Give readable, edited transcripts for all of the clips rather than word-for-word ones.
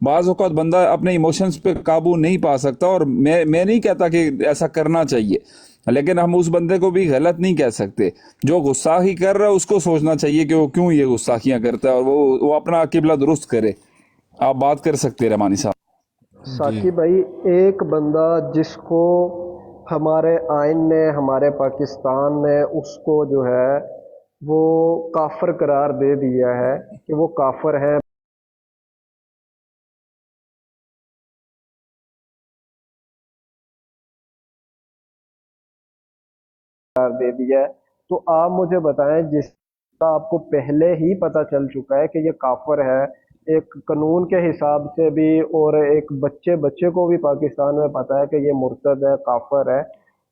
بعض اوقات بندہ اپنے ایموشنز پہ قابو نہیں پا سکتا، اور میں نہیں کہتا کہ ایسا کرنا چاہیے، لیکن ہم اس بندے کو بھی غلط نہیں کہہ سکتے۔ جو گستاخی کر رہا ہے اس کو سوچنا چاہیے کہ وہ کیوں یہ گستاخیاں کرتا ہے، اور وہ اپنا قبلہ درست کرے۔ آپ بات کر سکتے ہیں رحمانی صاحب۔ جی ساقی بھائی، ایک بندہ جس کو ہمارے آئین نے، ہمارے پاکستان نے اس کو جو ہے وہ کافر قرار دے دیا ہے کہ وہ کافر ہے، قرار دے دیا ہے، تو آپ مجھے بتائیں جس کا آپ کو پہلے ہی پتہ چل چکا ہے کہ یہ کافر ہے، ایک قانون کے حساب سے بھی اور ایک بچے کو بھی پاکستان میں پتہ ہے کہ یہ مرتد ہے، کافر ہے،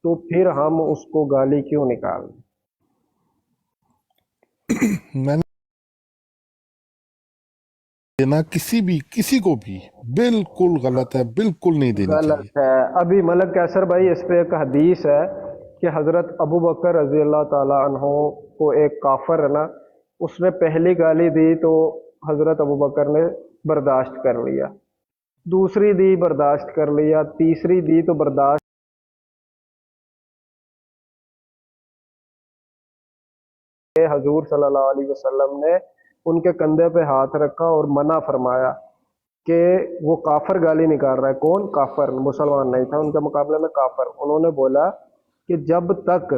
تو پھر ہم اس کو گالی کیوں نکال دیں؟ میں نے دینا کسی کو بھی بالکل غلط ہے، بالکل نہیں دینی چاہیے۔ غلط ہے۔ ابھی ملک کیسر بھائی، اس پہ ایک حدیث ہے کہ حضرت ابو بکر رضی اللہ تعالیٰ عنہ کو ایک کافر ہے نا، اس نے پہلی گالی دی تو حضرت ابو بکر نے برداشت کر لیا، دوسری دی برداشت کر لیا، تیسری دی تو برداشت، حضور صلی اللہ علیہ وسلم نے ان کے کندھے پہ ہاتھ رکھا اور منع فرمایا کہ وہ کافر گالی نکال رہا ہے۔ کون کافر؟ مسلمان نہیں تھا ان کے مقابلے میں، کافر۔ انہوں نے بولا کہ جب تک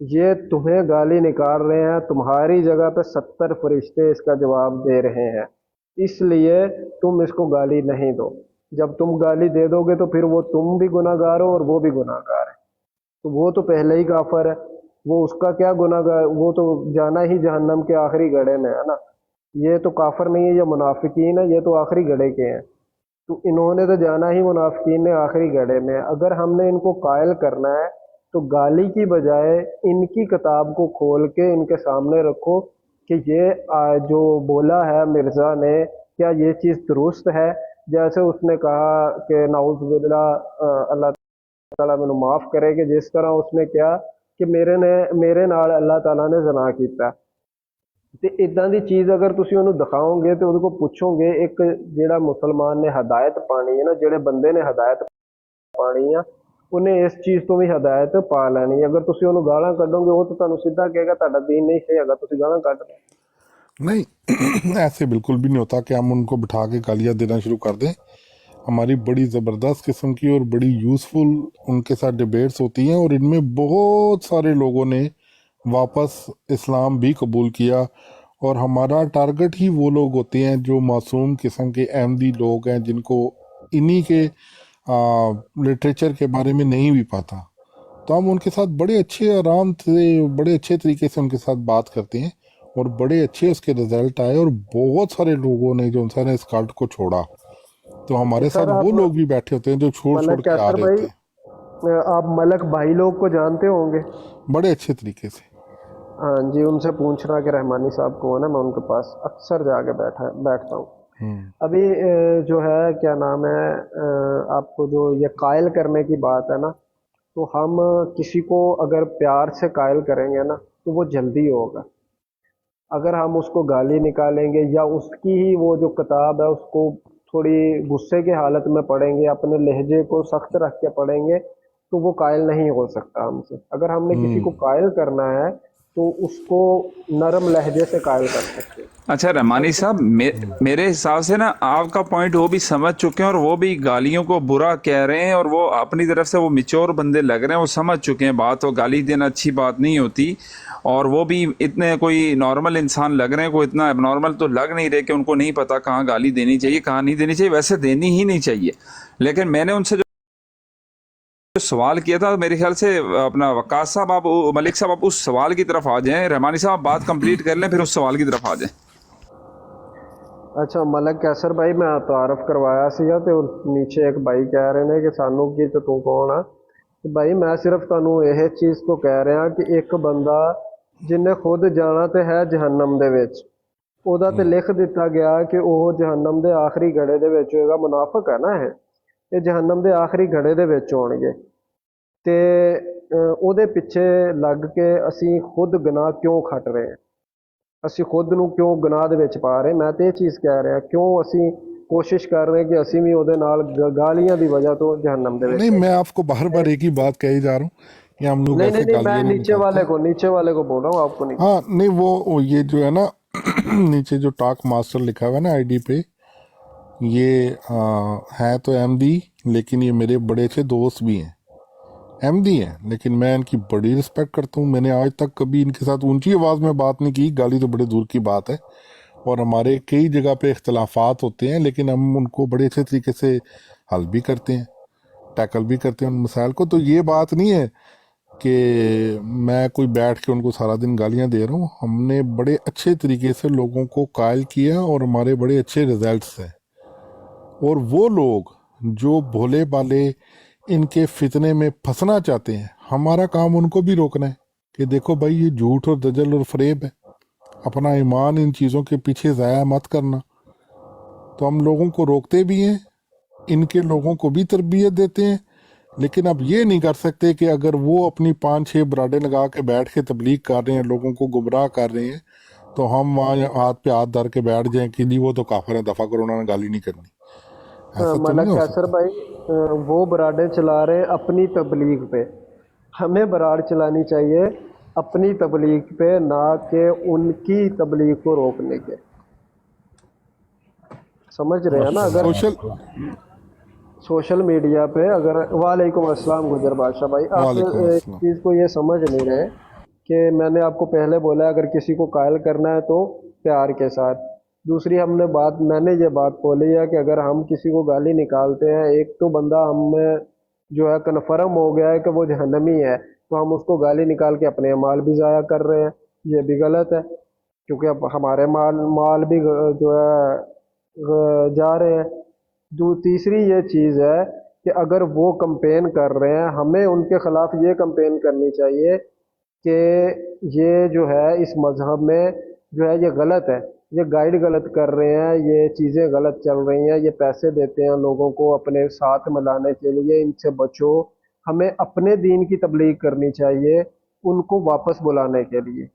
یہ تمہیں گالی نکال رہے ہیں، تمہاری جگہ پہ 70 فرشتے اس کا جواب دے رہے ہیں، اس لیے تم اس کو گالی نہیں دو۔ جب تم گالی دے دو گے تو پھر وہ تم بھی گناہ گار ہو اور وہ بھی گناہ گار ہے، تو وہ تو پہلے ہی کافر ہے، وہ اس کا کیا گناہ گار، وہ تو جانا ہی جہنم کے آخری گڑھے میں ہے نا۔ یہ تو کافر نہیں ہے، یہ منافقین ہے، یہ تو آخری گڑھے کے ہیں، تو انہوں نے تو جانا ہی منافقین نے آخری گڑھے میں۔ اگر ہم نے ان کو قائل کرنا ہے تو گالی کی بجائے ان کی کتاب کو کھول کے ان کے سامنے رکھو کہ یہ جو بولا ہے مرزا نے، کیا یہ چیز درست ہے؟ جیسے اس نے کہا کہ نعوذ باللہ، اللہ تعالیٰ میں معاف کرے، کہ جس طرح اس نے کیا کہ میرے نال اللہ تعالیٰ نے زنا کیتا، ਤੇ ਇਦਾਂ ਦੀ ਚੀਜ਼ ਅਗਰ ਤੁਸੀਂ ਉਹਨੂੰ ਦਿਖਾਓਗੇ ਤੇ ਉਹਦੇ ਕੋਲ ਪੁੱਛੋਗੇ, ਇੱਕ ਜਿਹੜਾ ਮੁਸਲਮਾਨ ਨੇ ਹਦਾਇਤ ਪਾਣੀ ਹੈ ਨਾ, ਜਿਹੜੇ ਬੰਦੇ ਨੇ ਹਦਾਇਤ ਪਾਣੀ ਆ, ਉਹਨੇ ਇਸ ਚੀਜ਼ ਤੋਂ ਵੀ ਹਦਾਇਤ ਪਾ ਲੈਣੀ। ਅਗਰ ਤੁਸੀਂ ਉਹਨੂੰ ਗਾਲਾਂ ਕੱਢੋਗੇ ਉਹ ਤਾਂ ਤੁਹਾਨੂੰ ਸਿੱਧਾ ਕਹੇਗਾ ਤੁਹਾਡਾ ਦੀਨ ਨਹੀਂ ਸਹੀ ਹੈਗਾ, ਤੁਸੀਂ ਗਾਲਾਂ ਕੱਢ ਰਹੇ। نہیں ایسے بالکل بھی نہیں ہوتا کہ ہم ان کو بٹھا کے گالیاں دینا شروع کر دیں۔ ہماری بڑی زبردست قسم کی اور بڑی یوزفل ان کے ساتھ ڈیبیٹس ہوتی ہیں، اور ان میں بہت سارے لوگوں نے واپس اسلام بھی قبول کیا، اور ہمارا ٹارگٹ ہی وہ لوگ ہوتے ہیں جو معصوم قسم کے احمدی لوگ ہیں، جن کو انہی کے لٹریچر کے بارے میں نہیں بھی پاتا، تو ہم ان کے ساتھ بڑے اچھے آرام سے، بڑے اچھے طریقے سے ان کے ساتھ بات کرتے ہیں، اور بڑے اچھے اس کے رزلٹ آئے، اور بہت سارے لوگوں نے جو انسان نے اس کالٹ کو چھوڑا، تو ہمارے سر ساتھ وہ آپ لوگ بھی بیٹھے ہوتے ہیں جو چھوڑ ملک کے آ کیسر رہے بھائی، ہوتے آپ ملک بھائی لوگ کو جانتے ہوں گے؟ ہیں بڑے اچھے طریقے سے۔ ہاں جی، ان سے پوچھنا کہ رحمانی صاحب کون ہے، میں ان کے پاس اکثر جا کے بیٹھتا ہوں۔ ہوں ابھی جو ہے کیا نام ہے، آپ کو جو یہ قائل کرنے کی بات ہے نا، تو ہم کسی کو اگر پیار سے قائل کریں گے نا تو وہ جلدی ہوگا۔ اگر ہم اس کو گالی نکالیں گے یا اس کی ہی وہ جو کتاب ہے اس کو تھوڑی غصے کی حالت میں پڑھیں گے، اپنے لہجے کو سخت رکھ کے پڑھیں گے، تو وہ قائل نہیں ہو سکتا ہم سے۔ اگر ہم نے کسی ہوں کو قائل کرنا ہے تو اس کو نرم لہجے سے قائل کر سکتے ہیں۔ اچھا رحمانی صاحب، میرے حساب سے نا آپ کا پوائنٹ وہ بھی سمجھ چکے ہیں، اور وہ بھی گالیوں کو برا کہہ رہے ہیں، اور وہ اپنی طرف سے وہ میچور بندے لگ رہے ہیں، وہ سمجھ چکے ہیں بات، وہ گالی دینا اچھی بات نہیں ہوتی، اور وہ بھی اتنے کوئی نارمل انسان لگ رہے ہیں، کوئی اتنا اب نارمل تو لگ نہیں رہے کہ ان کو نہیں پتا کہاں گالی دینی چاہیے کہاں نہیں دینی چاہیے، ویسے دینی ہی نہیں چاہیے۔ لیکن میں نے ان سے جو سوال کیا تھا، میرے خیال سے اپنا وقاص صاحب، آپ ملک صاحب آپ اس سوال کی طرف آ جائیں، رحمانی صاحب بات کمپلیٹ کر لیں پھر اس سوال کی طرف آ جائیں۔ اچھا ملک کیسر بھائی، میں تعارف کروایا سیا تے نیچے ایک بھائی کہہ رہے نے کہ سانو کی تو تو کون ہے؟ بھائی میں صرف تانوں یہ چیز تو کہہ رہا کہ ایک بندہ جن نے خود جانا تے ہے جہنم دے وچ، او دا تے لکھ دیتا گیا کہ وہ جہنم دے آخری گھڑے دے وچ ہوئے گا، منافق ہے نا یہ جہنم دے آخری گھڑے دے وچ ہون گے، تے او دے پیچھے لگ کے اسی خود گناہ کیوں کھٹ رہے ہیں، اسی خود نو کیوں گناہ دے وچ پا رہے ہیں؟ میں تے یہ چیز کہہ رہا کیوں اسی ਕੋਸ਼ਿਸ਼ ਕਰ ਰਹੇ ਕਿ ਅਸੀਂ ਵੀ ਉਹਦੇ ਨਾਲ ਗਾਲੀਆਂ ਦੀ ਵਜ੍ਹਾ ਤੋਂ ਜਹन्नम ਦੇ ਵਿੱਚ नहीं, मैं आपको बार बार एक ही बात कही जा रहा हूँ कि हम लोग नहीं ऐसे नहीं नहीं, मैं गालियाँ नहीं निकालते। नीचे वाले को बोल रहा हूँ, आपको नहीं। हाँ नहीं, वो ये जो है ना नीचे जो टॉक मास्टर लिखा हुआ है ना आईडी पे, ये है तो एमडी, लेकिन ये मेरे बड़े अच्छे दोस्त भी हैं, एमडी हैं, लेकिन मैं इनकी बड़ी रिस्पेक्ट करता हूँ। मैंने आज तक कभी इनके साथ ऊंची आवाज़ में बात नहीं की, गाली तो बड़े दूर की बात है। और हमारे कई जगह पे इख्तलाफात होते हैं, लेकिन हम उनको बड़े अच्छे तरीके से हल भी करते हैं, टैकल भी करते हैं उन मसाइल को। तो ये बात नहीं है कि मैं कोई बैठ के उनको सारा दिन गालियां दे रहा हूँ। हमने बड़े अच्छे तरीके से लोगों को कायल किया और हमारे बड़े अच्छे रिजल्ट्स हैं। और वो लोग जो भोले भाले इनके फितने में फंसना चाहते हैं, हमारा काम उनको भी रोकना है कि देखो भाई, ये झूठ और दजल और फरेब है, अपना ईमान इन चीज़ों के पीछे ज़ाया मत करना। तो हम लोगों को रोकते भी हैं, इनके लोगों को भी तरबियत देते हैं, लेकिन अब ये नहीं कर सकते कि अगर वो अपनी 5-6 बराडे लगा के बैठ के तबलीग कर रहे हैं, लोगों को गुमराह कर रहे हैं, तो हम वहाँ हाथ पे हाथ धर के बैठ जाएं कि नहीं वो तो काफिर है, दफा करो, उन्होंने गाली नहीं करनी। ऐसा तो मलक नहीं हो कैसर सकता। भाई, वो बराडे चला रहे हैं अपनी तबलीग पे, हमें बराड चलानी चाहिए अपनी तबलीग पे, ना कि उनकी तबलीग को रोकने के। समझ रहे हैं ना? अगर सोशल सोशल मीडिया पे अगर, वालेकुम अस्सलाम गुजर बादशाह भाई, आप वालेकुम एक अस्सलाम। चीज़ को ये समझ नहीं रहे कि मैंने आपको पहले बोला अगर किसी को कायल करना है तो प्यार के साथ। दूसरी मैंने ये बात बोली है कि अगर हम किसी को गाली निकालते हैं, एक तो बंदा हमें जो है कन्फर्म हो गया है कि वो जहन्नमी है, तो हम उसको गाली निकाल के अपने माल भी ज़ाया कर रहे हैं, ये भी गलत है, क्योंकि अब हमारे माल भी जो है जा रहे हैं। तीसरी ये चीज़ है कि अगर वो कंपेन कर रहे हैं, हमें उनके ख़िलाफ़ ये कंपेन करनी चाहिए कि ये जो है इस मज़हब में जो है ये गलत है, ये गाइड गलत कर रहे हैं, ये चीज़ें गलत चल रही हैं, ये पैसे देते हैं लोगों को अपने साथ मिलाने के लिए, इनसे बचो। हमें अपने दीन की तबलीग करनी चाहिए उनको वापस बुलाने के लिए,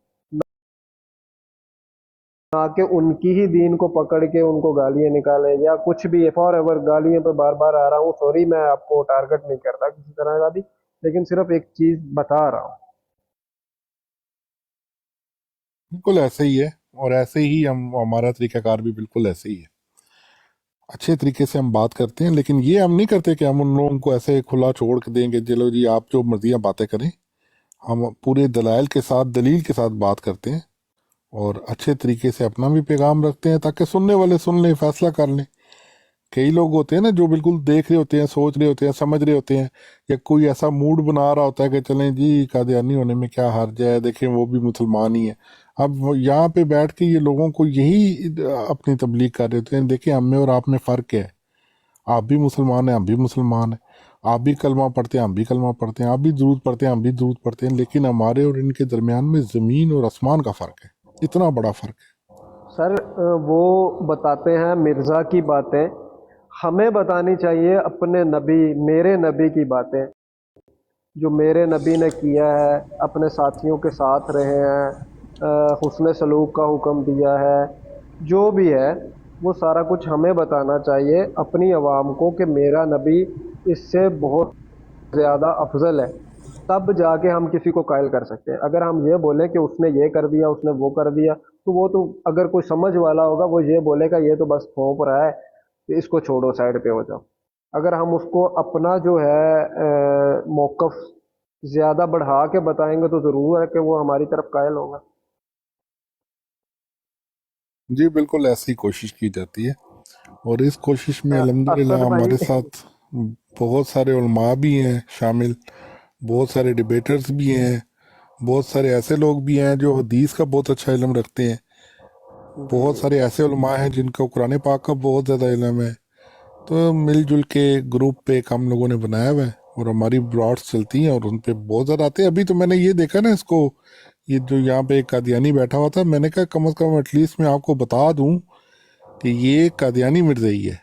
ना कि उनकी ही दीन को पकड़ के उनको गालियाँ निकालें या कुछ भी। फॉर एवर गालियों पे बार बार आ रहा हूँ, सॉरी, मैं आपको टारगेट नहीं करता किसी तरह का भी, लेकिन सिर्फ एक चीज़ बता रहा हूँ। बिल्कुल ऐसे ही है, और ऐसे ही हमारा तरीकाकार भी बिल्कुल ऐसे ही है। अच्छे तरीके से हम बात करते हैं, लेकिन ये हम नहीं करते कि हम उन लोगों को ऐसे खुला छोड़ के देंगे, चलो जी आप जो मर्जियाँ बातें करें। हम पूरे दलाइल के साथ, दलील के साथ बात करते हैं और अच्छे तरीके से अपना भी पैगाम रखते हैं, ताकि सुनने वाले सुन लें, फैसला कर लें। कई लोग होते हैं ना जो बिल्कुल देख रहे होते हैं, सोच रहे होते हैं, समझ रहे होते हैं, या कोई ऐसा मूड बना रहा होता है कि चलें जी कादियानी होने में क्या हर्ज है, देखें वो भी मुसलमान ही है। अब यहाँ पे बैठ के ये लोगों को यही अपनी तबलीग कर रहे होते हैं, देखें हम में और आप में फ़र्क है, आप भी मुसलमान हैं, हम भी मुसलमान हैं, आप भी कलमा पढ़ते हैं, हम भी कलमा पढ़ते हैं, आप भी दुरूद पढ़ते हैं, हम भी दुरूद पढ़ते हैं, लेकिन हमारे और इनके दरमियान में ज़मीन और आसमान का फ़र्क है, इतना बड़ा फ़र्क है। सर वो बताते हैं मिर्ज़ा की बातें, हमें बतानी चाहिए अपने नबी, मेरे नबी की बातें, जो मेरे नबी ने किया है, अपने साथियों के साथ रहे हैं, हुस्न सलूक का हुक्म दिया है, जो भी है वो सारा कुछ हमें बताना चाहिए अपनी आवाम को कि मेरा नबी इससे बहुत ज़्यादा अफजल है। तब जाके हम किसी को कायल कर सकते हैं। अगर हम ये बोलें कि उसने ये कर दिया, उसने वो कर दिया, तो वो तो अगर कोई समझ वाला होगा वो ये बोलेगा ये तो बस फोंप रहा है, तो इसको छोड़ो, साइड पे हो जाओ। अगर हम उसको अपना जो है मौक़िफ़ ज़्यादा बढ़ा के बताएंगे तो ज़रूर है कि वो हमारी तरफ कायल होगा। जी बिल्कुल ऐसी ही कोशिश की जाती है, और इस कोशिश में अल्हम्दुलिल्लाह असद भाई, हमारे साथ बहुत सारे उलमा भी हैं शामिल, बहुत सारे डिबेटर्स भी हैं, बहुत सारे ऐसे लोग भी हैं जो हदीस का बहुत अच्छा इल्म रखते हैं, बहुत सारे ऐसे उलमा हैं जिनका कुरान पाक का बहुत ज़्यादा इल्म है। तो मिलजुल के ग्रुप पे एक हम लोगों ने बनाया हुआ है, और हमारी ब्रॉड्स चलती हैं और उन पे बहुत ज़्यादा आते हैं। अभी तो मैंने ये देखा ना इसको, ये जो यहाँ पे एक कादियानी बैठा हुआ था, मैंने कहा कम से कम एटलीस्ट मैं आपको बता दूं कि ये कादियानी मिर्ज़ाई है।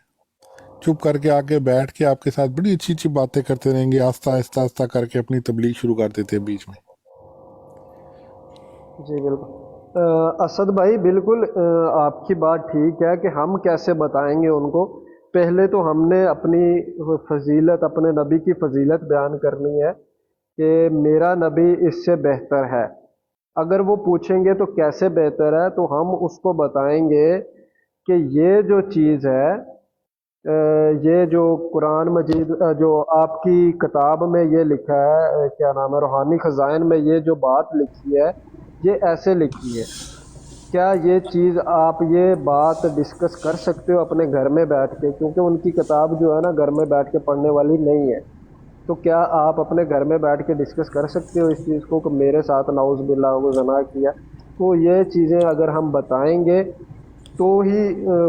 चुप करके आके बैठ के आपके साथ बड़ी अच्छी अच्छी बातें करते रहेंगे, आस्ता आस्ता आस्ता करके अपनी तबलीग शुरू कर देते हैं बीच में। जी बिल्कुल। اسد بھائی بالکل آپ کی بات ٹھیک ہے کہ ہم کیسے بتائیں گے ان کو. پہلے تو ہم نے اپنی فضیلت، اپنے نبی کی فضیلت بیان کرنی ہے کہ میرا نبی اس سے بہتر ہے. اگر وہ پوچھیں گے تو کیسے بہتر ہے، تو ہم اس کو بتائیں گے کہ یہ جو چیز ہے، یہ جو قرآن مجید جو آپ کی کتاب میں یہ لکھا ہے، کیا نام ہے، روحانی خزائن میں یہ جو بات لکھی ہے یہ ایسے لکھی ہے. کیا یہ چیز آپ یہ بات ڈسکس کر سکتے ہو اپنے گھر میں بیٹھ کے؟ کیونکہ ان کی کتاب جو ہے نا گھر میں بیٹھ کے پڑھنے والی نہیں ہے. تو کیا آپ اپنے گھر میں بیٹھ کے ڈسکس کر سکتے ہو اس چیز کو کہ میرے ساتھ نعوذ باللہ وہ زنا کیا؟ تو یہ چیزیں اگر ہم بتائیں گے تو ہی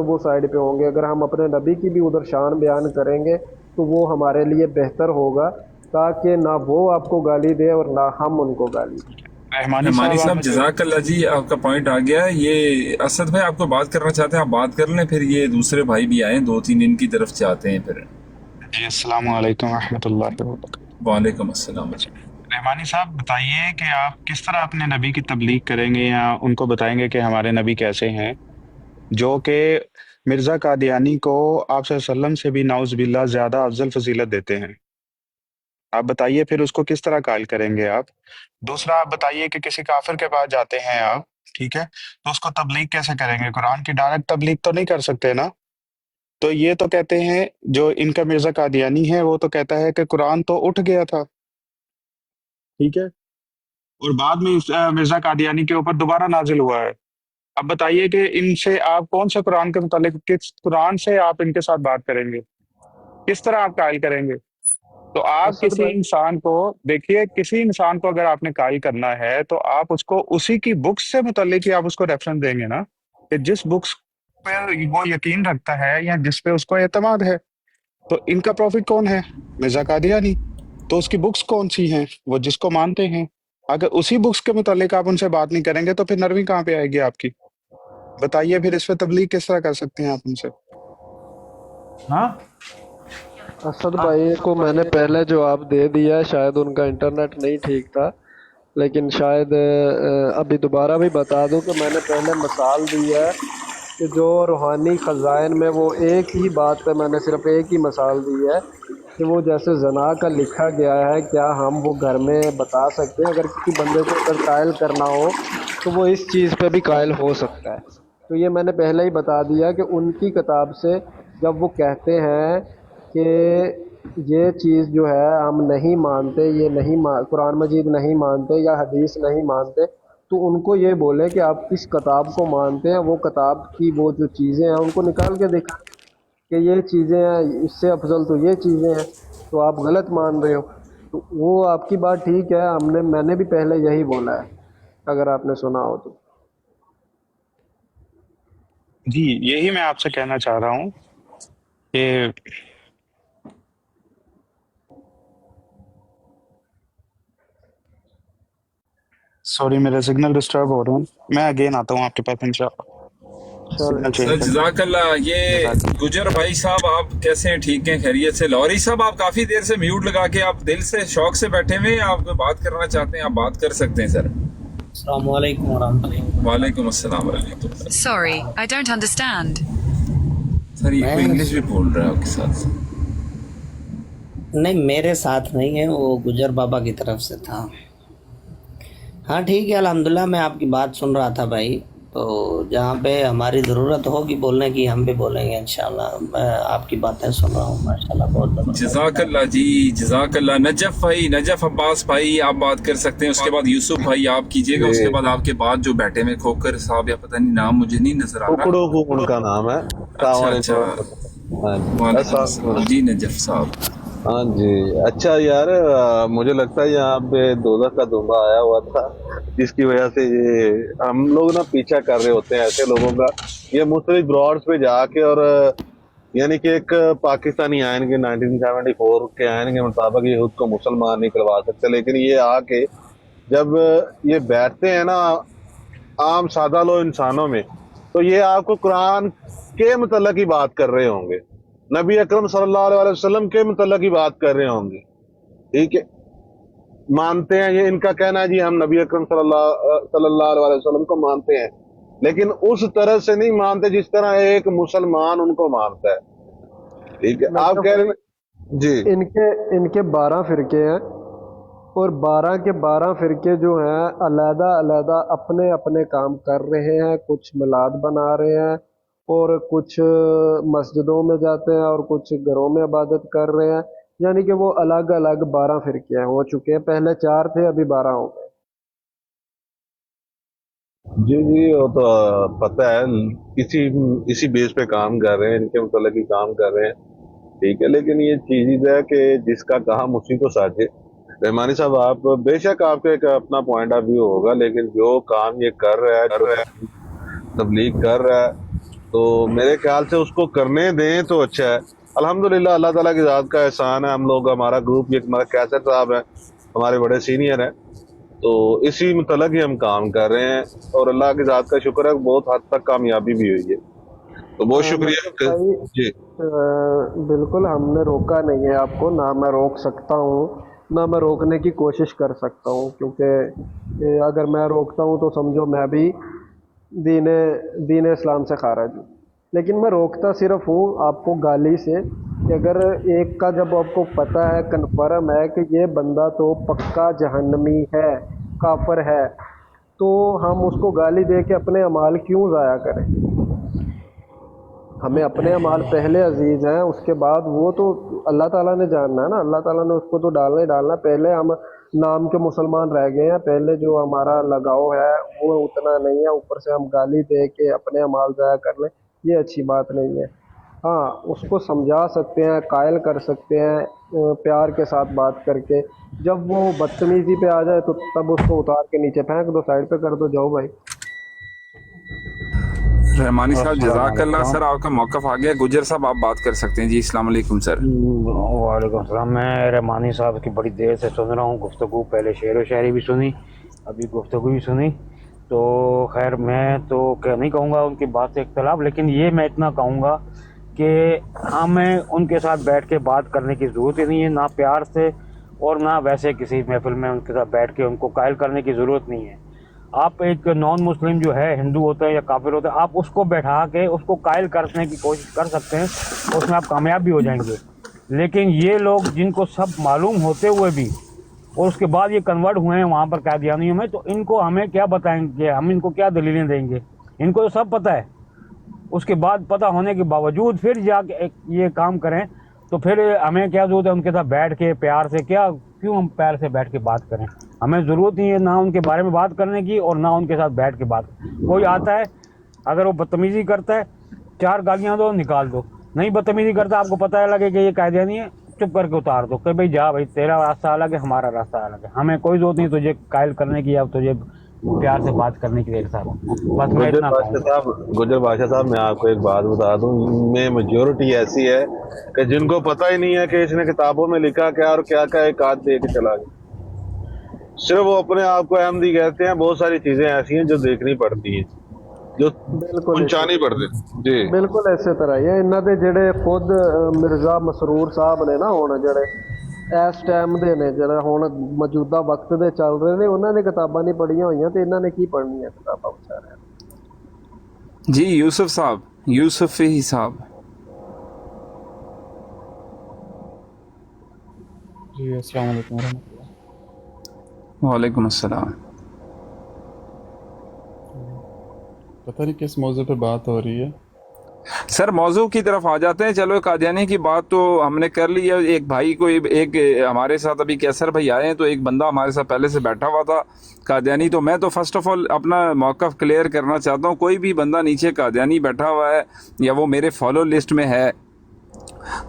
وہ سائڈ پہ ہوں گے. اگر ہم اپنے نبی کی بھی ادھر شان بیان کریں گے تو وہ ہمارے لیے بہتر ہوگا، تاکہ نہ وہ آپ کو گالی دے اور نہ ہم ان کو گالی دیں. رحمانی رحمانی صاحب صاحب آپ جزاک اللہ جی، آپ کا پوائنٹ آ گیا. یہ اسد بھائی آپ کو بات کرنا چاہتے ہیں، آپ بات کر لیں، پھر یہ دوسرے بھائی بھی آئیں، 2-3 ان کی طرف چاہتے ہیں پھر. جی السلام علیکم ورحمۃ اللہ وبرکاتہ. وعلیکم السلام. رحمانی صاحب بتائیے کہ آپ کس طرح اپنے نبی کی تبلیغ کریں گے یا ان کو بتائیں گے کہ ہمارے نبی کیسے ہیں، جو کہ مرزا قادیانی کو آپ صلی اللہ علیہ وسلم سے بھی نعوذ باللہ زیادہ افضل فضیلت دیتے ہیں؟ آپ بتائیے پھر اس کو کس طرح قائل کریں گے آپ؟ دوسرا آپ بتائیے کہ کسی کافر کے پاس جاتے ہیں آپ، ٹھیک ہے، تو اس کو تبلیغ کیسے کریں گے؟ قرآن کی ڈائریکٹ تبلیغ تو نہیں کر سکتے نا. تو یہ تو کہتے ہیں، جو ان کا مرزا قادیانی ہے وہ تو کہتا ہے کہ قرآن تو اٹھ گیا تھا، ٹھیک ہے، اور بعد میں مرزا قادیانی کے اوپر دوبارہ نازل ہوا ہے. اب بتائیے کہ ان سے آپ کون سے قرآن کے متعلق، کس قرآن سے آپ ان کے ساتھ بات کریں گے؟ کس طرح آپ قائل کریں گے؟ تو آپ اسد کسی بھائی انسان کو دیکھیے، کسی انسان کو اگر آپ نے قائل کرنا ہے تو آپ اس کو اسی کی بکس سے متعلق ہی آپ اس کو ریفرنس دیں گے نا، کہ جس بکس پہ وہ یقین رکھتا ہے یا جس پہ اس کو اعتماد ہے. تو ان کا پروفٹ کون ہے؟ مرزا قادیانی. تو اس کی بکس کون سی ہیں؟ وہ جس کو مانتے ہیں. اگر اسی بکس کے متعلق آپ ان سے بات نہیں کریں گے تو پھر نروی کہاں پہ آئے گی آپ کی؟ بتائیے پھر اس پہ تبلیغ کس طرح کر سکتے ہیں آپ ان سے؟ ہاں اسد بھائی کو میں نے پہلے جواب دے دیا ہے، شاید ان کا انٹرنیٹ نہیں ٹھیک تھا، لیکن شاید ابھی دوبارہ بھی بتا دوں کہ میں نے پہلے مثال دی ہے کہ جو روحانی خزائن میں وہ ایک ہی بات پہ میں نے صرف ایک ہی مثال دی ہے کہ وہ جیسے زنا کا لکھا گیا ہے، کیا ہم وہ گھر میں بتا سکتے ہیں؟ اگر کسی بندے کو اگر قائل کرنا ہو تو وہ اس چیز پہ بھی قائل ہو سکتا ہے. تو یہ میں نے پہلے ہی بتا دیا کہ ان کی کتاب سے جب وہ کہتے ہیں کہ یہ چیز جو ہے ہم نہیں مانتے، یہ نہیں قرآن مجید نہیں مانتے یا حدیث نہیں مانتے، تو ان کو یہ بولیں کہ آپ کس کتاب کو مانتے ہیں، وہ کتاب کی وہ جو چیزیں ہیں ان کو نکال کے دکھائیں کہ یہ چیزیں ہیں، اس سے افضل تو یہ چیزیں ہیں، تو آپ غلط مان رہے ہو. تو وہ آپ کی بات ٹھیک ہے، میں نے بھی پہلے یہی بولا ہے، اگر آپ نے سنا ہو تو. جی یہی میں آپ سے کہنا چاہ رہا ہوں کہ سوری میرے سگنل ڈسٹرب ہو رہے ہیں، میں اگین آتا ہوں آپ کے پاس انشاءاللہ. چلیں. سگنل سر چینج جزاک اللہ. یہ جزاک اللہ. گجر بھائی صاحب آپ کیسے ہیں؟ ٹھیک ہیں، خیریت سے؟ لوری صاحب آپ کافی دیر سے میوٹ لگا کے آپ دل سے شوق سے بیٹھے ہوئے ہیں، آپ بات کرنا چاہتے ہیں، آپ بات کر سکتے ہیں سر. السلام علیکم ورحمۃ اللہ. وعلیکم السلام ورحمۃ اللہ. Sorry, I don't understand. سر یہ کوئی میں انگلش بھی بول رہا ہے آپ کے ساتھ؟ نہیں، میرے ساتھ نہیں ہے، وہ گجر بابا کی طرف سے تھا. ہاں ٹھیک ہے، الحمدللہ میں آپ کی بات سن رہا تھا بھائی. تو جہاں پہ ہماری ضرورت ہوگی بولنے کی ہم بھی بولیں گے انشاءاللہ. میں آپ کی باتیں سن رہا ہوں، ماشاءاللہ بہت زبردست. جزاک اللہ جی، جزاک اللہ. نجف بھائی، نجف عباس بھائی آپ بات کر سکتے ہیں. اس کے بعد یوسف بھائی آپ کیجئے گا. اس کے بعد آپ کے بعد جو بیٹھے میں کھوکر صاحب یا پتہ نہیں نام مجھے نہیں نظر آ رہا. ٹکڑوں کو ان کا نام ہے. السلام اچھا علیکم. اچھا، ہاں جی وعلیکم السلام السلام جی نجف صاحب. ہاں جی اچھا یار، مجھے لگتا ہے یہاں پہ دوزخ کا دھواں آیا ہوا تھا، جس کی وجہ سے یہ ہم لوگ نا پیچھا کر رہے ہوتے ہیں ایسے لوگوں کا. یہ مختلف براڈس پہ جا کے اور یعنی کہ ایک پاکستانی آئین کے 1974 کے آئین کے مطابق یہ خود کو مسلمان نہیں کروا سکتے، لیکن یہ آ کے جب یہ بیٹھتے ہیں نا عام سادہ لو انسانوں میں، تو یہ آپ کو قرآن کے متعلق ہی بات کر رہے ہوں گے، نبی اکرم صلی اللہ علیہ وسلم کے متعلق ہی بات کر رہے ہوں گے، ٹھیک ہے. मानते हैं, ये इनका कहना है जी हम नबी अकरम सल्लल्लाहु अलैहि वसल्लम को मानते हैं, लेकिन उस तरह से नहीं मानते जिस तरह एक मुसलमान उनको मानता है। ठीक है, आप मतलब कह रहे हैं जी। इनके 12 फिरके हैं, और 12 के 12 फिरके जो हैं अलहदा अलहदा अपने अपने काम कर रहे हैं। कुछ मिलाद बना रहे हैं, और कुछ मस्जिदों में जाते हैं, और कुछ घरों में इबादत कर रहे हैं। यानी कि वो अलग अलग 12 फिरके हो चुके हैं, पहले 4 थे, अभी 12 हो गए। जी जी, वो तो पता है, इसी बेस पे काम कर रहे हैं, इनके मतलब ही काम कर रहे हैं। ठीक है, लेकिन ये चीज है कि जिसका काम उसी को साझे। रहमानी साहब, आप बेशक आपका एक अपना पॉइंट ऑफ व्यू होगा, लेकिन जो काम ये कर रहा है, तबलीग कर रहा है, तो मेरे ख्याल से उसको करने दें तो अच्छा है। अल्हम्दुलिल्लाह, अल्लाह ताला की ज़ात का एहसान है। हम लोग, हमारा ग्रुप, ये हमारा कैसर साहब है, हमारे बड़े सीनियर हैं, तो इसी मुतलक ही हम काम कर रहे हैं, और अल्लाह की ज़ात का शुक्र है, बहुत हद तक कामयाबी भी हुई है, तो बहुत शुक्रिया मतलब भाई, जी। बिल्कुल हमने रोका नहीं है आपको, ना मैं रोक सकता हूँ, ना मैं रोकने की कोशिश कर सकता हूँ, क्योंकि अगर मैं रोकता हूँ तो समझो मैं भी दीन दीन इस्लाम से खारिज हूँ। लेकिन मैं रोकता सिर्फ हूँ आपको गाली से, कि अगर एक का जब आपको पता है, कन्फर्म है कि ये बंदा तो पक्का जहन्नमी है, काफिर है, तो हम उसको गाली दे के अपने अमाल क्यों ज़ाया करें? हमें अपने अमाल पहले अजीज़ हैं, उसके बाद वो तो अल्लाह ताला ने जानना है ना, अल्लाह ताला ने उसको तो डालना ही डालना। पहले हम नाम के मुसलमान रह गए हैं, पहले जो हमारा लगाव है वो उतना नहीं है, ऊपर से हम गाली दे के अपने अमाल ज़ाया कर लें, ये अच्छी बात नहीं है। हाँ, उसको समझा सकते हैं, कायल कर सकते हैं, प्यार के साथ बात करके। जब वो बदतमीज़ी पे आ जाए तो तब उसको उतार के नीचे फेंक दो, साइड पे कर दो, जाओ भाई। रहमानी साहब, अस्सलाम जज़ाकल्लाह। वालेकुम। सर आपका मौक़िफ़ आ गया। गुजर साहब आप बात कर सकते हैं जी। अस्सलाम वालेकुम सर। वालेकुम सलाम। मैं रहमानी साहब की बड़ी देर से सुन रहा हूँ गुफ्तगू, पहले शेर व शायरी भी सुनी, अभी गुफ्तगू भी सुनी। तो खैर, मैं तो नहीं कहूँगा उनकी बात से इख्तलाफ, लेकिन ये मैं इतना कहूँगा कि हमें उनके साथ बैठ के बात करने की ज़रूरत ही नहीं है, ना प्यार से और ना वैसे किसी महफिल में उनके साथ बैठ के उनको कायल करने की ज़रूरत नहीं है। आप एक नॉन मुस्लिम जो है, हिंदू होता है या काफिर होता है, आप उसको बैठा के उसको कायल करने की कोशिश कर सकते हैं, उसमें आप कामयाब भी हो जाएंगे। लेकिन ये लोग जिनको सब मालूम होते हुए भी और उसके बाद ये कन्वर्ट हुए हैं वहाँ पर कादियानियों में, तो इनको हमें क्या बताएंगे, हम इनको क्या दलीलें देंगे? इनको तो सब पता है, उसके बाद पता होने के बावजूद फिर जाके ये काम करें, तो फिर हमें क्या ज़रूरत है उनके साथ बैठ के प्यार से? क्यों हम प्यार से बैठ के बात करें? हमें ज़रूरत नहीं है ना उनके बारे में बात करने की, और ना उनके साथ बैठ के बात। कोई आता है, अगर वो बदतमीज़ी करता है, 4 गालियाँ दो, निकाल दो। नहीं बदतमीज़ी करता, आपको पता लगे कि ये कायदे है, चुप करके उतार दो कि भाई जा भाई, तेरा रास्ता अलग है, हमारा रास्ता अलग है, हमें कोई ज़रूरत नहीं तुझे कायल करने की या तुझे प्यार से बात करने की। साहब बस मैं इतना गुजर बादशाह साहब, मैं आपको एक बात बता दूं, में मेजोरिटी ऐसी है कि जिनको पता ही नहीं है कि इसने किताबों में लिखा क्या और क्या क्या एक आध दे के चला गया। सिर्फ वो अपने आप को अहमदी कहते हैं। बहुत सारी चीजें ऐसी हैं जो देखनी पड़ती हैं, जो बिल्कुल पहुंचानी पड़ती जी। बिल्कुल इसे तरह ही है। इन्हों के ਜਿਹੜੇ खुद मिर्जा मसरूर साहब ने ना, ਹੁਣ ਜਿਹੜੇ ਇਸ ਟਾਈਮ ਦੇ ਨੇ, ਜਿਹੜੇ ਹੁਣ ਮੌਜੂਦਾ ਵਕਤ ਦੇ ਚੱਲ ਰਹੇ ਨੇ, ਉਹਨਾਂ ਨੇ ਕਿਤਾਬਾਂ ਨਹੀਂ ਪੜ੍ਹੀਆਂ ਹੋਈਆਂ, ਤੇ ਇਹਨਾਂ ਨੇ ਕੀ ਪੜ੍ਹਨੀਆਂ ਕਿਤਾਬਾਂ ਵਿਚਾਰਿਆਂ। जी यूसुफ साहब, यूसुफ ही साहब। जी अस्सलाम वालेकुम रहमतुल्लाह। वालेकुम अस्सलाम। पता नहीं किस मौजू पे बात हो रही है। सर मौजू की तरफ आ जाते हैं। चलो, कादियानी की बात तो हमने कर ली है। एक भाई को एक हमारे साथ अभी कैसर भाई आए हैं, तो एक बंदा हमारे साथ पहले से बैठा हुआ था कादियानी। तो मैं तो फर्स्ट ऑफ ऑल अपना मौक़िफ़ क्लियर करना चाहता हूँ, कोई भी बंदा नीचे कादियानी बैठा हुआ है या वो मेरे फॉलो लिस्ट में है,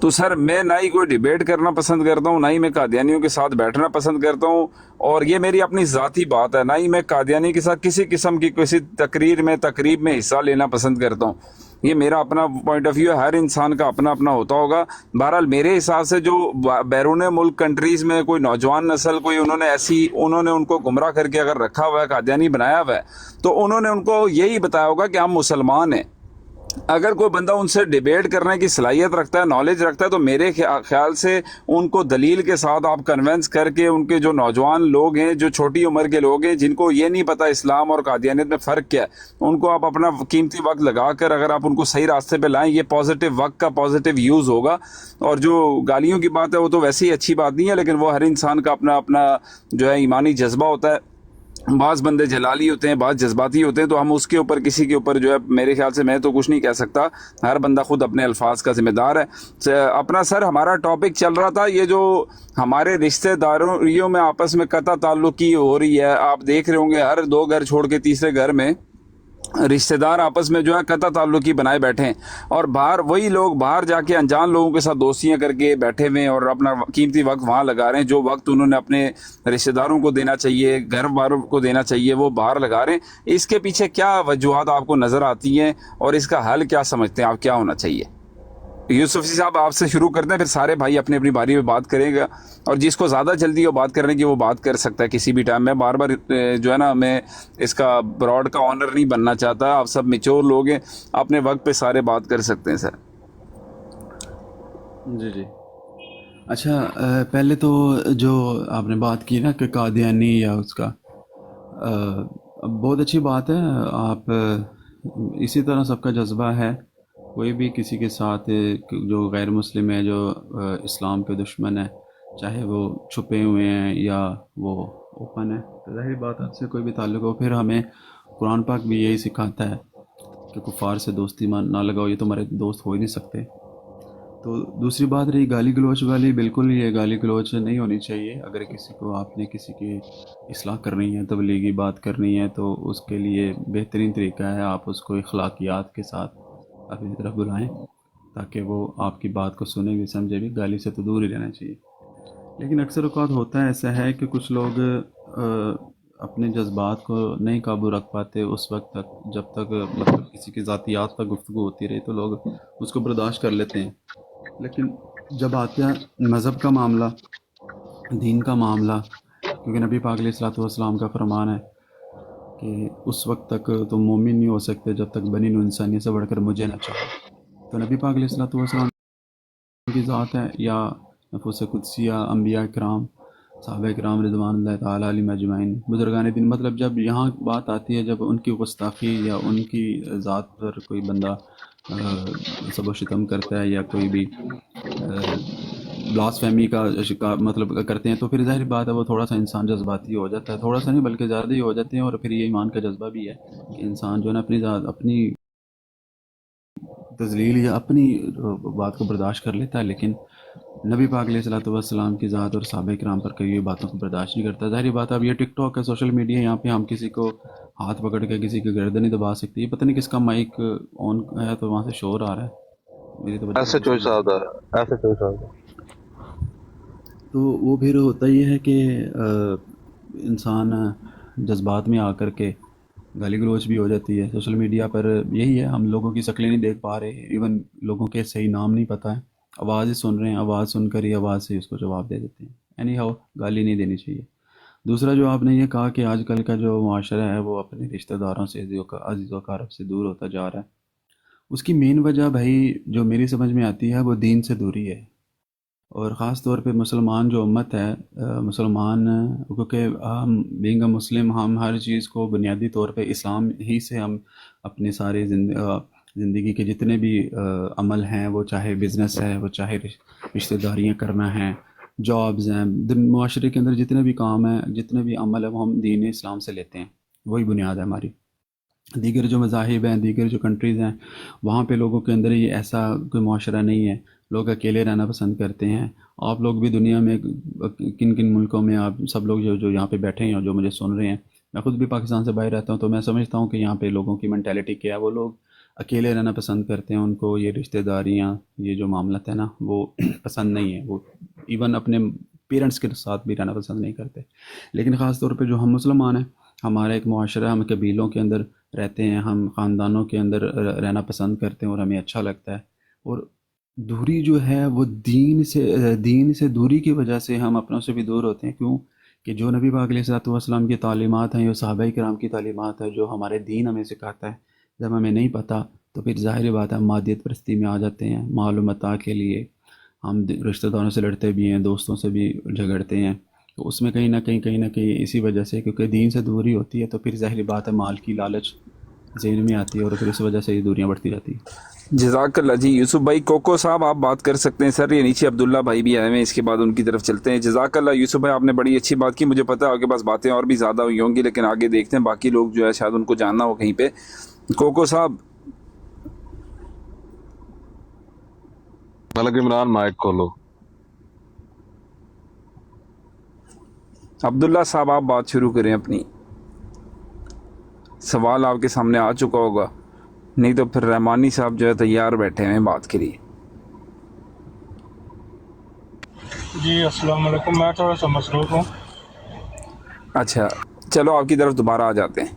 तो सर मैं ना ही कोई डिबेट करना पसंद करता हूँ, ना ही मैं कादियानियों के साथ बैठना पसंद करता हूँ। और ये मेरी अपनी ज़ाती बात है, ना ही मैं कादियानी के साथ किसी किस्म की किसी तकरीब में हिस्सा लेना पसंद करता हूँ। ये मेरा अपना पॉइंट ऑफ व्यू है, हर इंसान का अपना अपना होता होगा। बहरहाल मेरे हिसाब से जो बैरून मुल्क कंट्रीज़ में कोई नौजवान नस्ल कोई उन्होंने उनको गुमराह करके अगर रखा हुआ है, कादियानी बनाया हुआ है, तो उन्होंने उनको यही बताया होगा कि हम मुसलमान हैं। अगर कोई बंदा उनसे डिबेट करने की सलाहियत रखता है, नॉलेज रखता है, तो मेरे ख्याल से उनको दलील के साथ आप कन्वेंस करके, उनके जो नौजवान लोग हैं, जो छोटी उम्र के लोग हैं, जिनको ये नहीं पता इस्लाम और कादियानियत में फ़र्क क्या है, उनको आप अपना कीमती वक्त लगाकर अगर आप उनको सही रास्ते पे लाएं, ये पॉजिटिव वक्त का पॉजिटिव यूज़ होगा। और जो गालियों की बात है वो तो वैसे ही अच्छी बात नहीं है, लेकिन वो हर इंसान का अपना अपना जो है ईमानी जज्बा होता है। बाज़ बंदे जलाली होते हैं, बाज़ जज्बाती होते हैं, तो हम उसके ऊपर किसी के ऊपर जो है, मेरे ख्याल से मैं तो कुछ नहीं कह सकता। हर बंदा खुद अपने अल्फाज का जिम्मेदार है। अपना सर, हमारा टॉपिक चल रहा था ये जो हमारे रिश्तेदारों में आपस में कता ताल्लुकी हो रही है। आप देख रहे होंगे हर 2 घर छोड़ के तीसरे घर में रिश्तेदार आपस में जो है कता ताल्लुकी बनाए बैठे हैं, और बाहर वही लोग बाहर जाके अनजान लोगों के साथ दोस्तियां करके बैठे हुए हैं और अपना कीमती वक्त वहाँ लगा रहे हैं। जो वक्त उन्होंने अपने रिश्तेदारों को देना चाहिए, घर वालों को देना चाहिए, वो बाहर लगा रहे हैं। इसके पीछे क्या वजूहत आपको नज़र आती हैं और इसका हल क्या समझते हैं आप, क्या होना चाहिए? यूसुफी साहब, आपसे शुरू करते हैं, फिर सारे भाई अपनी अपनी बारी में बात करेंगे, और जिसको ज़्यादा जल्दी हो बात करने की वो बात कर सकता है किसी भी टाइम में। बार बार जो है ना, मैं इसका ब्रॉड का ऑनर नहीं बनना चाहता। आप सब मेच्योर लोग हैं, अपने वक्त पे सारे बात कर सकते हैं सर। जी जी। अच्छा, पहले तो जो आपने बात की ना कि कादियानी या उसका, बहुत अच्छी बात है। आप इसी तरह सबका जज्बा है। कोई भी किसी के साथ जो गैर मुस्लिम है, जो इस्लाम के दुश्मन है, चाहे वो छुपे हुए हैं या वो ओपन है, तो ज़ाहिर बात है आपसे कोई भी ताल्लुक़ हो। फिर हमें कुरान पाक भी यही सिखाता है कि कुफ़ार से दोस्ती ना लगाओ, ये तो हमारे दोस्त हो ही नहीं सकते। तो दूसरी बात रही गाली गलौच वाली, बिल्कुल ये गाली गलौच नहीं होनी चाहिए। अगर किसी को आपने किसी की इस्लाह करनी है, तबलीगी बात करनी है, तो उसके लिए बेहतरीन तरीका है आप उसको अखलाकियात के साथ अपनी तरफ बुलाएं, ताकि वो आपकी बात को सुने भी, समझे भी। गाली से तो दूर ही रहना चाहिए। लेकिन अक्सर औक़ात होता है ऐसा है कि कुछ लोग अपने जज्बात को नहीं काबू रख पाते उस वक्त तक, जब तक मतलब किसी की ज़ातियात पर गुफ्तगू होती रही, तो लोग उसको बर्दाश्त कर लेते हैं। लेकिन जब आता है मज़हब का मामला, दीन का मामला, क्योंकि नबी पाक अलैहिस्सलाम का फरमान है कि उस वक्त तक तुम मोमिन नहीं हो सकते जब तक बनी नू इंसानियत से बढ़कर मुझे न चाहो। तो नबी पाक अलैहिस्सलाम की ज़ात है या नफूस कुदसिया, अम्बिया कराम, सहाबा कराम रिज़वानुल्लाह ताला अलैहिम अजमाइन, बुज़ुर्गान दीन, मतलब जब यहाँ बात आती है, जब उनकी गुस्ताखी या उनकी ज़ात पर कोई बंदा सब शितम करता है या कोई भी ब्लास्फेमी का शिकार मतलब करते हैं, तो फिर ज़ाहिर बात है वो थोड़ा सा इंसान जज्बाती हो जाता है। थोड़ा सा नहीं बल्कि ज़्यादा ही हो जाते हैं। और फिर ये ईमान का जज्बा भी है कि इंसान जो है ना अपनी तज़लील या अपनी बात को बर्दाश्त कर लेता है, लेकिन नबी पाक अलैहिस्सलाम की ज़ात और सहाबा किराम पर कई बातों को बर्दाश्त नहीं करता। ज़ाहिर बात है, अब ये टिकटॉक है, सोशल मीडिया, यहाँ पे हम किसी को हाथ पकड़ के किसी की गर्दन नहीं दबा सकते। ये पता नहीं किसका माइक ऑन है, तो वहाँ से शोर आ रहा है। मेरी तो ऐसे चोई साहब है, ऐसे चोई साहब। तो वो फिर होता ये है कि इंसान जज्बात में आकर के गाली गलौच भी हो जाती है। सोशल मीडिया पर यही है, हम लोगों की शक्लें नहीं देख पा रहे, इवन लोगों के सही नाम नहीं पता है, आवाज़ ही सुन रहे हैं, आवाज़ सुनकर ही आवाज़ से उसको जवाब दे देते हैं। एनी हाउ, गाली नहीं देनी चाहिए। दूसरा जो आपने ये कहा कि आजकल का जो माशरा है वो अपने रिश्तेदारों से, अज़ीज़ व अक़ारब से दूर होता जा रहा है, उसकी मेन वजह भाई जो मेरी समझ में आती है वो दीन से दूरी है। और ख़ास तौर पे मुसलमान जो उम्मत है, मुसलमान, क्योंकि हम बीइंग अ मुस्लिम, हम हर चीज़ को बुनियादी तौर पे इस्लाम ही से हम अपने सारे ज़िंदगी के जितने भी अमल हैं, वो चाहे बिज़नेस है, वो चाहे रिश्तेदारियाँ करना है, जॉब्स हैं, माशरे के अंदर जितने भी काम हैं, जितने भी अमल है, वो हम दीन इस्लाम से लेते हैं। वही बुनियाद है हमारी। दीगर जो मज़ाहिब हैं, दीगर जो कंट्रीज़ हैं, वहाँ पे लोगों के अंदर ये ऐसा कोई माशरा नहीं है। लोग अकेले रहना पसंद करते हैं। आप लोग भी दुनिया में किन किन मुल्कों में, आप सब लोग जो यहाँ पे बैठे हैं और जो मुझे सुन रहे हैं, मैं ख़ुद भी पाकिस्तान से बाहर रहता हूँ, तो मैं समझता हूँ कि यहाँ पे लोगों की मेंटालिटी क्या है। वो लोग अकेले रहना पसंद करते हैं। उनको ये रिश्तेदारियाँ, ये जो मामला है ना, वो पसंद नहीं है। वो इवन अपने पेरेंट्स के साथ भी रहना पसंद नहीं करते। लेकिन ख़ास तौर पे जो हम मुसलमान हैं, हमारा एक मुआशरा, हम कबीलों के अंदर रहते हैं, हम ख़ानदानों के अंदर रहना पसंद करते हैं और हमें अच्छा लगता है। और दूरी जो है वो दीन से दूरी की वजह से हम अपनों से भी दूर होते हैं। क्यों? कि जो नबी पाक अलैहिस्सलाम की तालीमात हैं, जो सहाबा किराम की तालीमात है, जो हमारे दीन हमें सिखाता है, जब हमें नहीं पता तो फिर ज़ाहिर बात है हम मादियत परस्ती में आ जाते हैं। माल व मता के लिए हम रिश्ते दारों से लड़ते भी हैं, दोस्तों से भी झगड़ते हैं। तो उसमें कहीं ना कहीं इसी वजह से, क्योंकि दीन से दूरी होती है, तो फिर ज़ाहिर बात है माल की लालच ज़हन में आती है और फिर इस वजह से ये दूरियां बढ़ती जाती हैं। जज़ाकल्लाह जी। यूसुफ भाई, कोको साहब आप बात कर सकते हैं सर, ये नीचे अब्दुल्ला भाई भी आए हुए हैं, इसके बाद उनकी तरफ चलते हैं। जज़ाकल्लाह यूसुफ भाई, आपने बड़ी अच्छी बात की। मुझे पता है आपके पास बातें और भी ज़्यादा हुई होंगी, लेकिन आगे देखते हैं, बाकी लोग जो है शायद उनको जानना हो कहीं पे। कोको साहब। मलक इमरान माइक खोलो। अब्दुल्ला साहब आप बात शुरू करें अपनी। सवाल आपके सामने आ चुका होगा, नहीं तो फिर रहमानी साहब जो है तैयार बैठे हैं बात के लिए। जी अस्सलाम वालेकुम, मैं थोड़ा सा मसरूफ़ हूँ। अच्छा चलो आपकी तरफ दोबारा आ जाते हैं।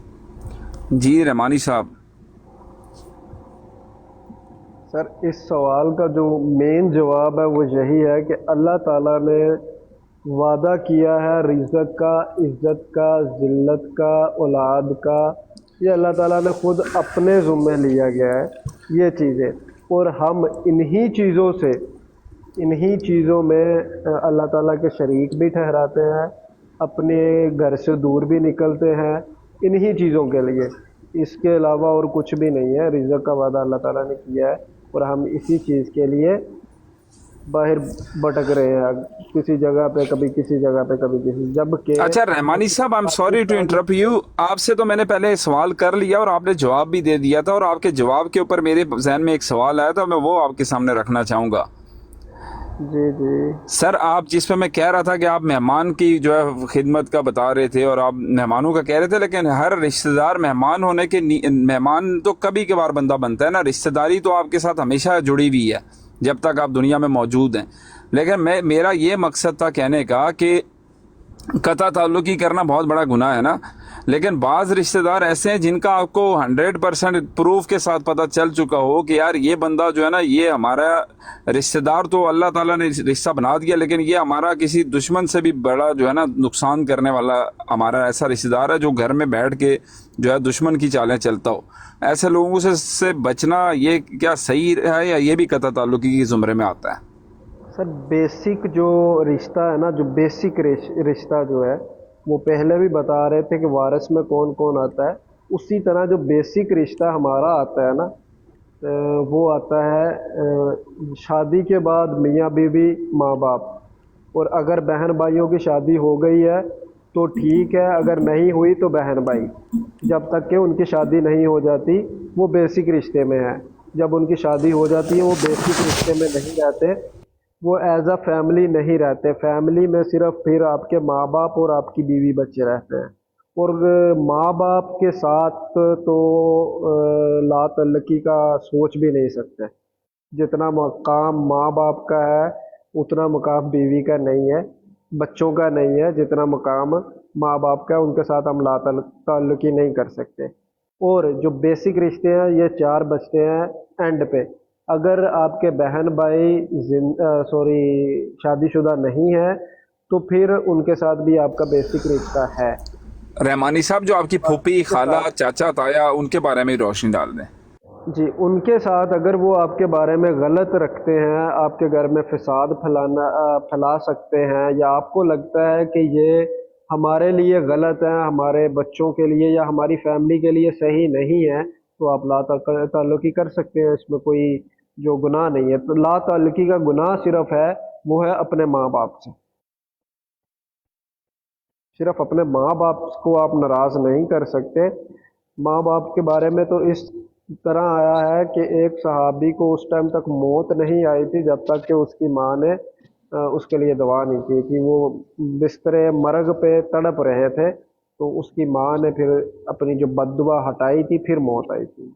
जी रहमानी साहब। सर इस सवाल का जो मेन जवाब है वो यही है कि अल्लाह ताला ने वादा किया है रिज़्क़ का, इज़्ज़त का, ज़िल्लत का, औलाद का। ये अल्लाह ताला ने ख़ुद अपने ज़ुम्मे लिया गया है ये चीज़ें, और हम इन्हीं चीज़ों में अल्लाह ताला के शरीक भी ठहराते हैं, अपने घर से दूर भी निकलते हैं इन्हीं चीज़ों के लिए। इसके अलावा और कुछ भी नहीं है। रिज़्क़ का वादा अल्लाह ताला ने किया है और हम इसी चीज़ के लिए बाहर भटक रहे हैं, किसी जगह पे कभी किसी जगह पे कभी किसी, जबकि अच्छा Rehmani sahab, I am sorry to interrupt you. आपसे तो मैंने पहले सवाल कर लिया और आपने जवाब भी दे दिया था, और आपके जवाब के ऊपर मेरे जहन में एक सवाल आया था, मैं वो आपके सामने रखना चाहूँगा। जी जी सर आप जिस पे मैं कह रहा था कि आप मेहमान की जो है खिदमत का बता रहे थे और आप मेहमानों का कह रहे थे, लेकिन हर रिश्तेदार मेहमान होने के मेहमान तो कभी कभार बंदा बनता है ना। रिश्तेदारी तो आपके साथ हमेशा जुड़ी हुई है जब तक आप दुनिया में मौजूद हैं। लेकिन मेरा ये मकसद था कहने का कि कता ताल्लुकी करना बहुत बड़ा गुनाह है ना, लेकिन बाज़ रिश्तेदार ऐसे हैं जिनका आपको 100% प्रूफ के साथ पता चल चुका हो कि यार ये बंदा जो है ना, ये हमारा रिश्तेदार तो अल्लाह ताला ने रिश्ता बना दिया, लेकिन ये हमारा किसी दुश्मन से भी बड़ा जो है ना नुकसान करने वाला हमारा ऐसा रिश्तेदार है जो घर में बैठ के जो है दुश्मन की चालें चलता हो। ऐसे लोगों से बचना ये क्या सही है या ये भी कता ताल्लुकी की ज़ुमरे में आता है? सर बेसिक जो रिश्ता है ना, जो बेसिक रिश्ता जो है वो पहले भी बता रहे थे कि वारिस में कौन कौन आता है। उसी तरह जो बेसिक रिश्ता हमारा आता है ना, वो आता है शादी के बाद मियाँ बीवी माँ बाप। और अगर बहन भाइयों की शादी हो गई है तो ठीक है, अगर नहीं हुई तो बहन भाई, जब तक कि उनकी शादी नहीं हो जाती वो बेसिक रिश्ते में है। जब उनकी शादी हो जाती है वो बेसिक रिश्ते में नहीं रहते, वो एज अ फैमिली नहीं रहते। फैमिली में सिर्फ फिर आपके माँ बाप और आपकी बीवी बच्चे रहते हैं। और माँ बाप के साथ तो ला तल्लकी का सोच भी नहीं सकते। जितना मकाम माँ बाप का है उतना मकाम बीवी का नहीं है, बच्चों का नहीं है। जितना मकाम माँ बाप का है उनके साथ हम ला तल्लकी नहीं कर सकते। और जो बेसिक रिश्ते हैं ये 4 बचते हैं एंड पे। अगर आपके बहन भाई शादीशुदा नहीं है तो फिर उनके साथ भी आपका बेसिक रिश्ता है। रहमानी साहब, जो आपकी फूफी, खाला, चाचा, ताया, उनके बारे में रोशनी डाल दें। जी, उनके साथ अगर वो आपके बारे में गलत रखते हैं, आपके घर में फसाद फैला सकते हैं, या आपको लगता है कि ये हमारे लिए गलत है, हमारे बच्चों के लिए या हमारी फैमिली के लिए सही नहीं है, तो आप ला ताल्लुकी कर सकते हैं। इसमें कोई जो गुनाह नहीं है। तो ला ताल्लुकी का गुनाह सिर्फ है वो है अपने माँ बाप से। सिर्फ अपने माँ बाप को आप नाराज़ नहीं कर सकते। माँ बाप के बारे में तो इस तरह आया है कि एक सहाबी को उस टाइम तक मौत नहीं आई थी जब तक कि उसकी माँ ने उसके लिए दुआ नहीं की कि वो बिस्तरे मर्ग पे तड़प रहे थे, तो उसकी माँ ने फिर अपनी जो बद्दुआ हटाई थी, फिर मौत आई थी।